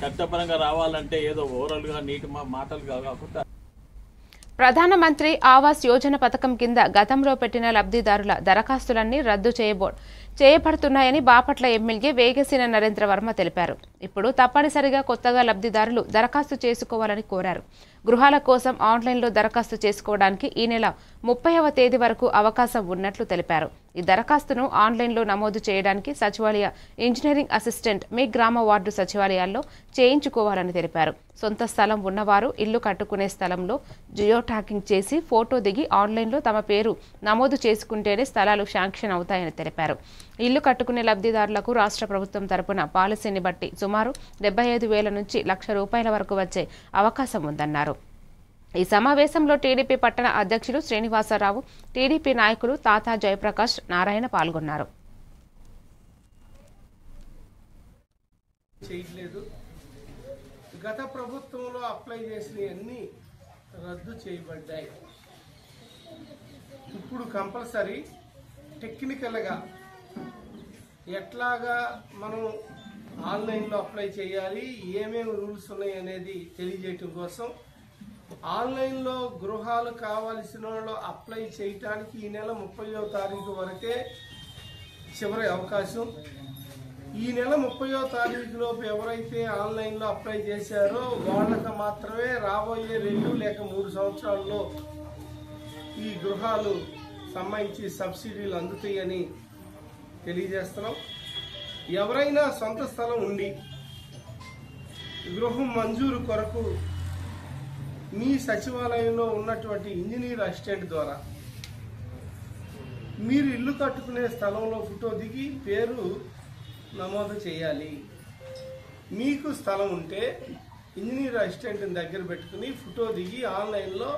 చట్టపరంగా రావాలంటే ఏదో ఓవరాల్గా నీటి మాటలుగా కాకుండా ప్రధానమంత్రి ఆవాస్ యోజన పథకం కింద గతంలో పెట్టిన లబ్ధిదారుల దరఖాస్తులన్నీ రద్దు చేయబడుతున్నాయని బాపట్ల ఎమ్మెల్యే వేగేసిన నరేంద్ర వర్మ తెలిపారు. ఇప్పుడు తప్పనిసరిగా కొత్తగా లబ్ధిదారులు దరఖాస్తు చేసుకోవాలని కోరారు. గృహాల కోసం ఆన్లైన్లో దరఖాస్తు చేసుకోవడానికి ఈ నెల 30వ తేదీ వరకు అవకాశం ఉన్నట్లు తెలిపారు. ఈ దరఖాస్తును ఆన్లైన్లో నమోదు చేయడానికి సచివాలయ ఇంజనీరింగ్ అసిస్టెంట్ మీ గ్రామ వార్డు సచివాలయాల్లో చేయించుకోవాలని తెలిపారు. సొంత స్థలం ఉన్నవారు ఇల్లు కట్టుకునే స్థలంలో జియో ట్యాగింగ్ చేసి ఫోటో దిగి ఆన్లైన్లో తమ పేరు నమోదు చేసుకుంటేనే స్థలాలు శాంక్షన్ అవుతాయని తెలిపారు. ఇల్లు కట్టుకునే లబ్ధిదారులకు రాష్ట్ర ప్రభుత్వం తరపున పాలసీని బట్టి సుమారు 75,000 నుంచి ₹1,00,000 వరకు వచ్చే అవకాశం ఉందన్నారు. ఈ సమావేశంలో టీడీపీ పట్టణ అధ్యక్షులు శ్రీనివాసరావు, టీడీపీ నాయకులు తాతా జయప్రకాష్ నారాయణ పాల్గొన్నారు. గత ప్రభుత్వంలో అప్లై చేసినవన్నీ రద్దు చేయబడ్డాయి. ఇప్పుడు కంపల్సరీ టెక్నికల్గా ఎట్లాగా మనం ఆన్లైన్లో అప్లై చేయాలి, ఏమేమి రూల్స్ ఉన్నాయి అనేది తెలియజేయటం కోసం ఆన్లైన్లో గృహాలు కావాల్సిన వాళ్ళు అప్లై చేయటానికి ఈ నెల 30వ తారీఖు వరకే చివరి అవకాశం. ఈ నెల 30వ తారీఖులోపు ఎవరైతే ఆన్లైన్లో అప్లై చేశారో వాళ్ళకి మాత్రమే రాబోయే 2 లేక 3 సంవత్సరాల్లో ఈ గృహాలు సంబంధించి సబ్సిడీలు అందుతాయని తెలియజేస్తున్నాం. ఎవరైనా సొంత స్థలం ఉండి గృహం మంజూరు కొరకు మీ సచివాలయంలో ఉన్నటువంటి ఇంజనీర్ అసిస్టెంట్ ద్వారా మీరు ఇల్లు కట్టుకునే స్థలంలో ఫోటో దిగి పేరు నమోదు చేయాలి. మీకు స్థలం ఉంటే ఇంజనీర్ అసిస్టెంట్ని దగ్గర పెట్టుకుని ఫోటో దిగి ఆన్లైన్లో